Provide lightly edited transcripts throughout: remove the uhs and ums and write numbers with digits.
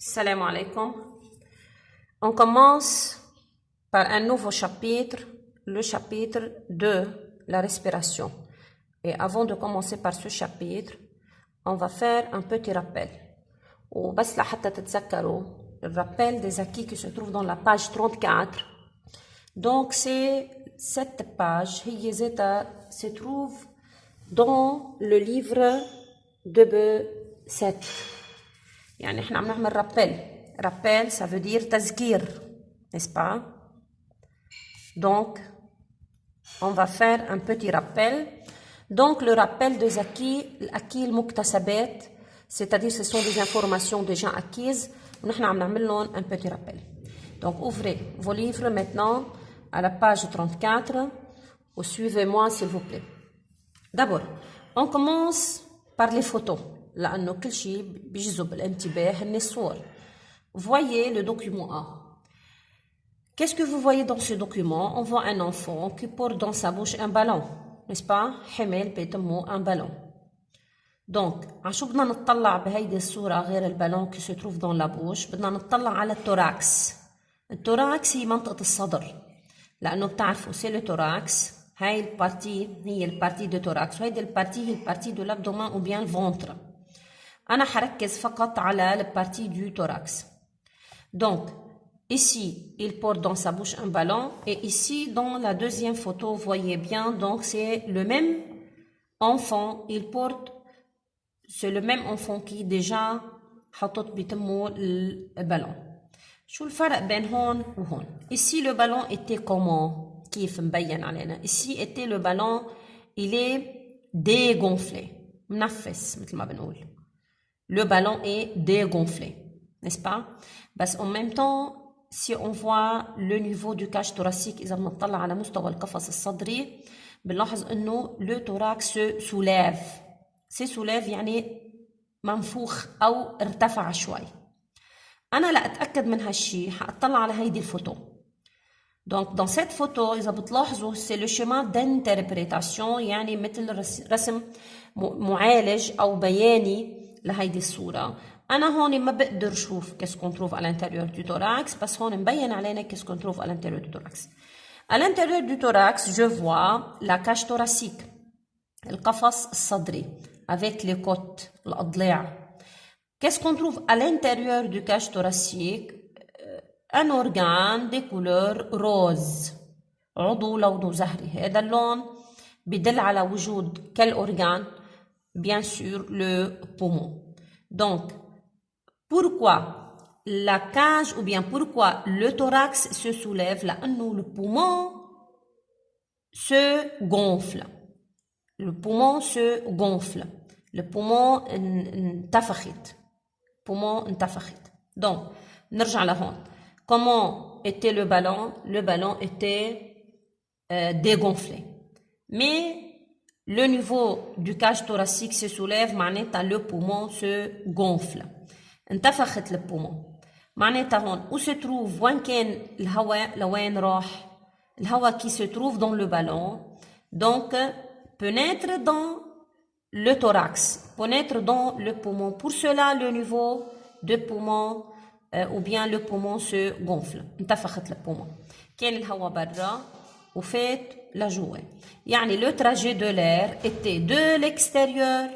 Salam alaikum. On commence par un nouveau chapitre, le chapitre de la respiration. Et avant de commencer par ce chapitre, on va faire un petit rappel. وبس لحتى تتذكروا le rappel des acquis qui se trouve dans la page 34. Donc c'est cette page هي ذاتها se trouve dans le livre de B7. يعني احنا عم نعمل rappel ça veut dire تذكير, n'est-ce pas? Donc on va faire un petit rappel. Donc le rappel des acquis, l'acquis المكتسبات, c'est-à-dire ce sont des informations déjà acquises ونحن عم نعمل لهم un petit rappel. Donc ouvrez vos livres maintenant à la page 34 ou suivez-moi s'il vous plaît. D'abord on commence par les photos لأنه كل شيء بيجذب الانتباه من الصور. Voyez le document A. Qu'est-ce que vous voyez dans ce document? On voit un enfant qui porte dans sa bouche un ballon, n'est-ce pas? حمل بيتمو un ballon. Donc عشو بدنا نطلع بهيدي الصورة غير البالون qui se trouve dans la bouche؟ بدنا نطلع على التوراكس. التوراكس هي منطقة الصدر لأنه بتعرفوا سي لو توراكس هاي البارتي هي البارتي دو توراكس وهيدي البارتي هي البارتي دو l'abdomen ou bien le ventre. أنا حركز فقط على البارتي دو توراكس. Donc ici il porte dans sa bouche un ballon et ici dans la deuxième photo vous voyez bien donc c'est le même enfant, il porte, c'est le même enfant qui déjà حطت بتمه البالون. شو الفرق بين هون وهون؟ ici le ballon était comment؟ كيف مبين علينا؟ ici était le ballon il est dégonflé منفس مثل ما بنقول. Le ballon est dégonflé, n'est-ce pas? بس en même temps si on voit le niveau du cage thoracique إذا بنطلع على مستوى القفص الصدري بنلاحظ إنه le thorax se soulève. se soulève يعني منفوخ أو ارتفع شوي. أنا لأتأكد من هالشي حأطلع على هيدي الفوتو. Donc dans cette photo إذا بتلاحظوا c'est le schéma d'interprétation يعني مثل رسم معالج أو بياني لهيدي الصورة. أنا هون ما بقدر شوف qu'est-ce qu'on trouve à l'intérieur du thorax بس هون مبين علينا qu'est-ce qu'on trouve à l'intérieur du thorax. À l'intérieur du thorax je vois la cage thoracique القفص الصدري avec les côtes الأضلاع. Qu'est-ce qu'on trouve à l'intérieur du cage thoracique? Un organe de couleur rose. عضو لونه زهري. هذا اللون بدل على وجود quel organe? Bien sûr le poumon. Donc pourquoi la cage ou bien pourquoi le thorax se soulève? لأنه le poumon se gonfle. Le poumon se gonfle. Le poumon انتفخت. poumon انتفخت. Donc نرجع لهون. Comment était le ballon? Le ballon était dégonflé. Mais le niveau du cage thoracique se soulève معناتها le poumon se gonfle. انتفخت le poumon. معناتها هون où se trouve وين كان الهواء لوين راح؟ الهواء qui se trouve dans le ballon donc pénètre dans le thorax, pénètre dans le poumon. Pour cela le niveau de poumon ou bien le poumon se gonfle. انتفخت le poumon. كان الهواء برا وفات لجوا. يعني le trajet de l'air était de l'extérieur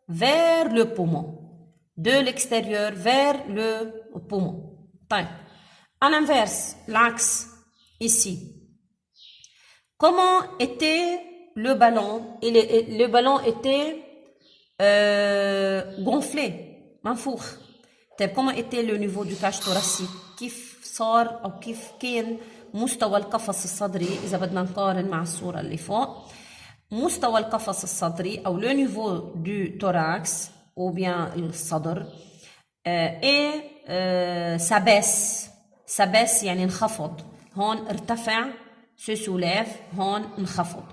vers le poumon. De l'extérieur vers le poumon. طيب. À l'inverse, l'axe ici. Comment était le ballon? Le ballon était gonflé, منفوخ. طيب comment était le niveau du cage thoracique؟ كيف صار أو كيف كان مستوى القفص الصدري إذا بدنا نقارن مع الصورة اللي فوق؟ مستوى القفص الصدري أو le niveau du thorax ou bien الصدر et s'abaisse يعني انخفض. هون ارتفع se soulève هون انخفض.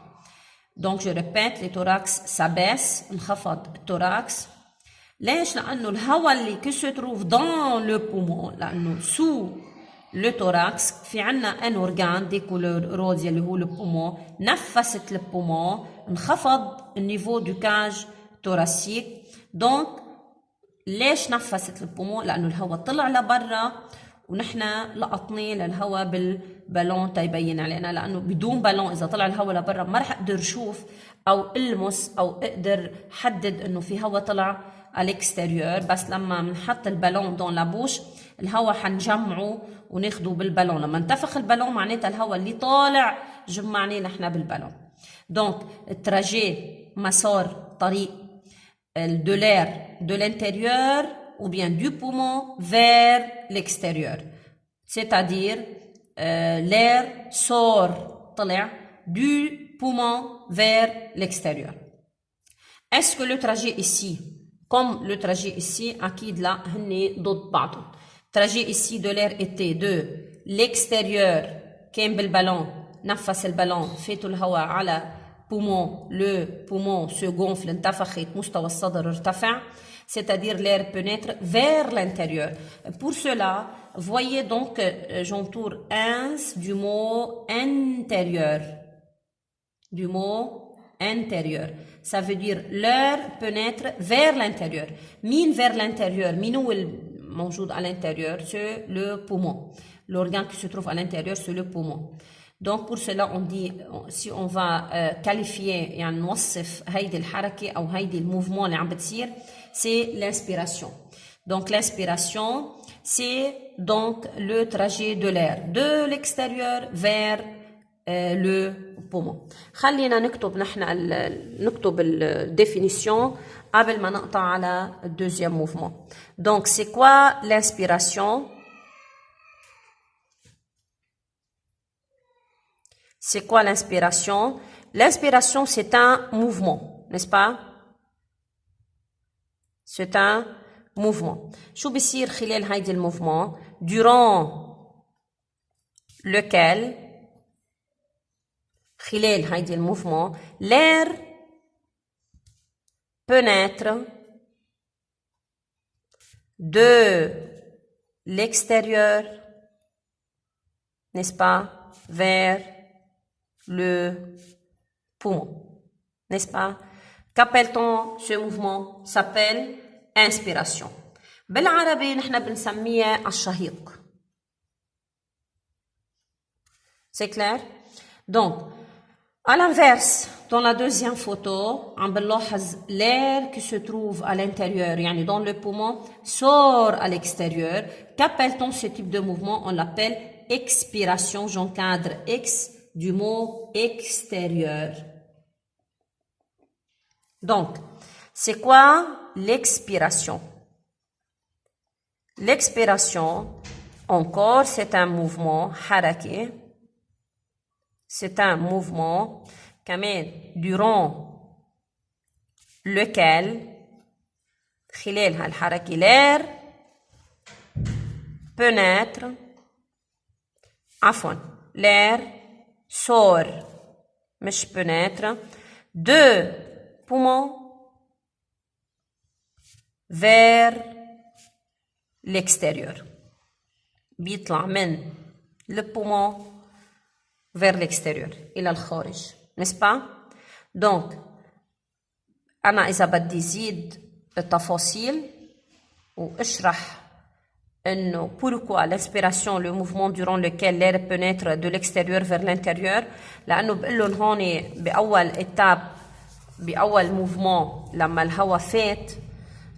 Donc je répète le thorax s'abaisse انخفض التوراكس. ليش؟ لأنه الهواء اللي qui se trouve dans le poumon لأنه sous le thorax في عنا un organe de couleur rose اللي هو le poumon نفست le poumon انخفض النيفو du cage thoracique. Donc ليش نفست البومون؟ لأنه الهواء طلع لبرا ونحن لقطناه للهواء بالبالون تيبين علينا، لأنه بدون بالون إذا طلع الهواء لبرا ما رح أقدر شوف أو ألمس أو أقدر حدد إنه في هواء طلع على الاكستيريور. بس لما بنحط البالون دون لابوش الهواء حنجمعه وناخده بالبالون. لما انتفخ البالون معناتها الهواء اللي طالع جمعناه نحن بالبالون. دونك التراجي مسار طريق de l'air de l'intérieur ou bien du poumon vers l'extérieur. C'est-à-dire l'air sort طلع du poumon vers l'extérieur. Est-ce que le trajet ici comme le trajet ici أكيد لا هني ضد بعضهم. trajet ici de l'air était de l'extérieur كان بالبالون نفس البالون فاتوا الهواء على poumon, le poumon se gonfle, انتفخت مستوى الصدر ارتفع, c'est-à-dire l'air pénètre vers l'intérieur. Pour cela, voyez donc j'entoure ins du mot intérieur. Du mot intérieur. Ça veut dire l'air pénètre vers l'intérieur. Mine vers l'intérieur. Mine où est موجود à l'intérieur, c'est le poumon. L'organe qui se trouve à l'intérieur, c'est le poumon. Donc pour cela on dit, si on va qualifier يعني نوصف هيدي الحركة أو هيدي الموفمون اللي عم بتصير, c'est l'inspiration. Donc l'inspiration, c'est donc le trajet de l'air de l'extérieur vers le poumon. خلينا نكتب نحن نكتب الديفينيشن قبل ما نقطع على الدوزيام موفمون. Donc c'est quoi l'inspiration? C'est quoi l'inspiration? L'inspiration, c'est un mouvement, n'est-ce pas? C'est un mouvement. شو بيصير خلال هيدي الموفمون durant lequel خلال هيدي الموفمون l'air pénètre de l'extérieur, n'est-ce pas, vers le poumon, n'est-ce pas? Qu'appelle-t-on ce mouvement? S'appelle inspiration. بالعربي نحن بنسميه الشهيق. C'est clair? Donc, à l'inverse, dans la deuxième photo, عم بنلاحظ l'air qui se trouve à l'intérieur, يعني dans le poumon, sort à l'extérieur. Qu'appelle-t-on ce type de mouvement? On l'appelle expiration. J'encadre X du mot extérieur. Donc, c'est quoi l'expiration? L'expiration, encore, c'est un mouvement, haraki. C'est un mouvement, durant lequel, خلال هالحركة, l'air pénètre, l'air sort, مش pénètre, de poumon vers l'extérieur. بيطلع من le poumon vers l'extérieur, إلى الخارج, n'est-ce pas? Donc, أنا إذا بدي زيد التفاصيل وأشرح إنه pourquoi l'inspiration, le mouvement durant lequel l'air pénètre de l'extérieur vers l'intérieur, لأنه بقول لهم هون بأول étape بأول mouvement لما الهواء فات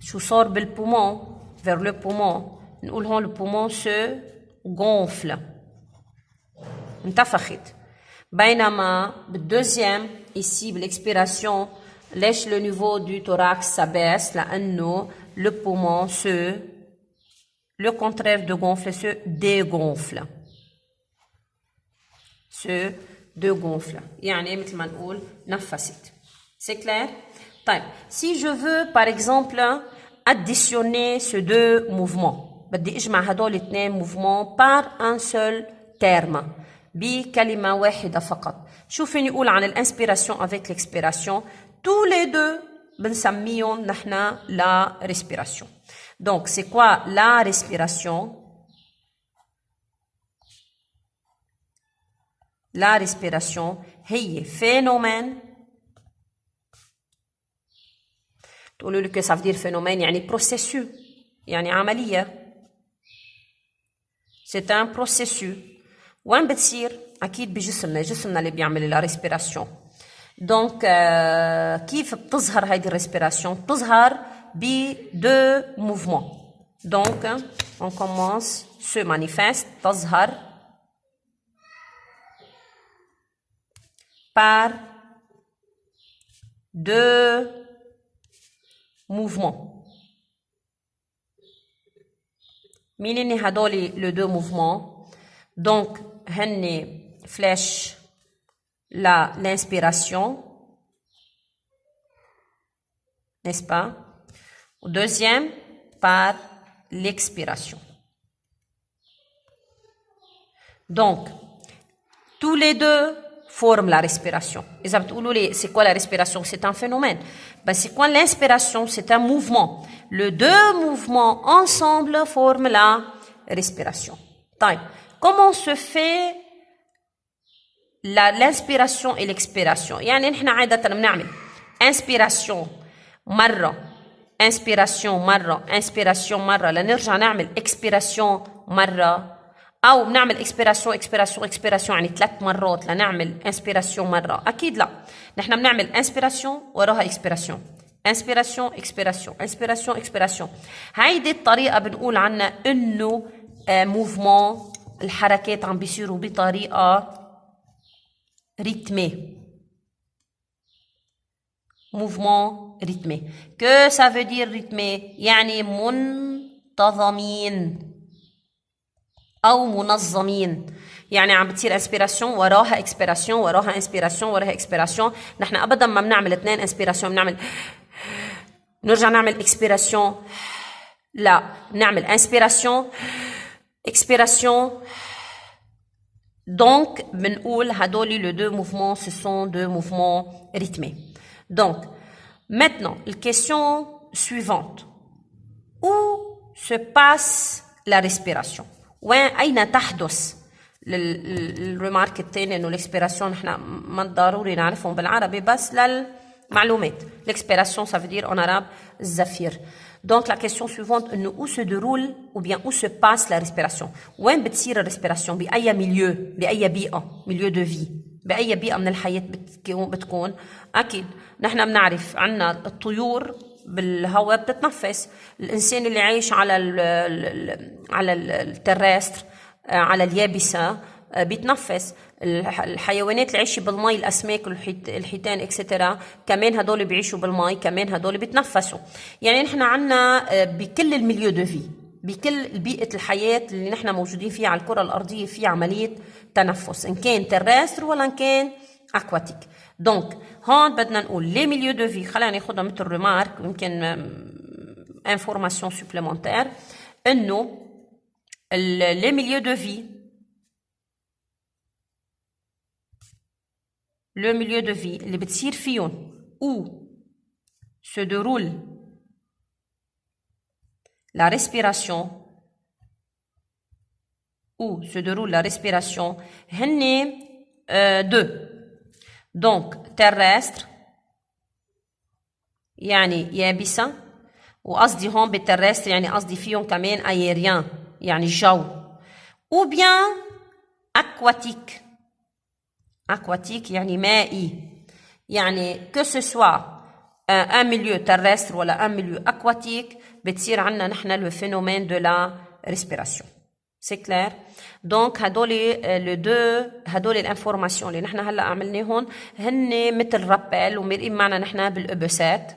شو صار بالبومون vers le poumon, نقول هون le poumon se gonfle, انتفخت. بينما بالدوزيام ici بالexpiration ليش le niveau du thorax s'abaisse؟ لأنه le poumon le contraire de gonfler se dégonfle. Se dégonfle. يعني مثل ما نقول نفست. C'est clair? طيب, si je veux par exemple additionner ces deux mouvements, بدي اجمع هدول الاثنين mouvements par un seul terme, بكلمة واحدة فقط. شو فيني اقول عن الانسبيراسيون avec l'expiration؟ tous les deux بنسميهم نحن la respiration. Donc, c'est quoi la respiration? La respiration هي phénomène. تقولوا لي que ça veut dire phénomène يعني processus. يعني عملية. c'est un processus. وين بتصير؟ أكيد جسمنا اللي بيعمل la respiration. donc كيف بتظهر هيدي الريسبيراسيون؟ بتظهر deux mouvements. donc on commence se manifeste تظهر par deux mouvements. مين هدول les deux mouvements؟ donc هني flèche l'inspiration, n'est-ce pas? Deuxième, par l'expiration. Donc, tous les deux forment la respiration. C'est quoi la respiration? C'est un phénomène. Ben, c'est quoi l'inspiration? C'est un mouvement. Les deux mouvements ensemble forment la respiration. Comment se fait l'inspiration et l'expiration؟ يعني نحن عادة بنعمل inspiration مرة inspiration مرة لنرجع نعمل expiration مرة، أو بنعمل expiration يعني 3 مرات لنعمل inspiration مرة. أكيد لا، نحن بنعمل inspiration وراها expiration expiration. هيدي الطريقة بنقول عنها إنه mouvement، الحركات عم بيصيروا بطريقة rythmé. Mouvement rythmé. Que ça veut dire rythmé؟ يعني منتظمين أو منظمين. يعني عم بتصير inspiration وراها expiration وراها inspiration وراها expiration. نحن أبدا ما بنعمل 2 inspiration بنعمل نرجع نعمل expiration. لا، نعمل inspiration expiration. Donc, بنقول هدول les deux mouvements, ce sont deux mouvements rythmés. Donc, maintenant, la question suivante. Où se passe la respiration? أين تحدث؟ الريمارك الثاني إنه l'expiration نحن ما ضروري نعرفهم بالعربي بس للمعلومات. L'expiration, ça veut dire en arabe الزفير. Donc, la question suivante, où se déroule ou bien où se passe la respiration? وين بتصير الريسبيراسيون؟ بأي ميليو؟ بأي بيئة؟ ميليو دو في. بأي بيئة من الحياة بتكون؟ أكيد نحن بنعرف عنا الطيور بالهواء بتتنفس، الإنسان اللي عايش على التراستر على اليابسة بيتنفس، الحيوانات اللي عايشة بالماء، الأسماك الحيتان اكسترا كمان هدول بيعيشوا بالماء، كمان هدول بيتنفسوا. يعني نحن عنا بكل الميليو دو في، بكل بيئة الحياة اللي نحن موجودين فيها على الكرة الأرضية في عملية تنفس، إن كان تراستر ولا إن كان أكواتيك. دونك هون بدنا نقول لي ميليو دو في، خلينا ناخدها مثل ريمارك يمكن انفورماسيون سوبليمونتير، إنه لي ميليو دو في، le milieu de vie اللي بتصير فيهم où se déroule la respiration هن deux. donc terrestre يعني يابسة، وقصدي هون بالترستر يعني قصدي فيهم كمان aérien يعني الجو، ou bien aquatique يعني مائي، يعني que ce soit un milieu terrestre ولا un milieu aquatique بتصير عنا نحن le phénomène de la respiration. C'est clair؟ donc هدول الانفورماسيون اللي نحن هلا عملناهم هن مثل رابيل ومرقين معنا نحن بالابسات.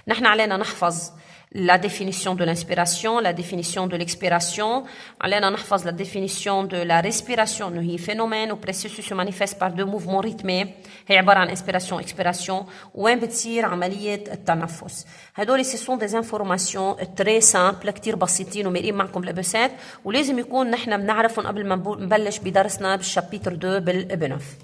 نحن علينا نحفظ la définition de l'inspiration, la définition de l'expiration. علينا نحفظ la définition de la respiration إنه هي phénomène و processus se manifeste par deux mouvements rythmés. هي عبارة عن inspiration expiration وين بتصير عملية التنفس. هدول ce sont des informations très simples كتير بسيطين ومرقين معكم بالابسات، ولازم يكون نحن بنعرفهم قبل ما نبلش بدرسنا بالشابيتر 2 بالابنف.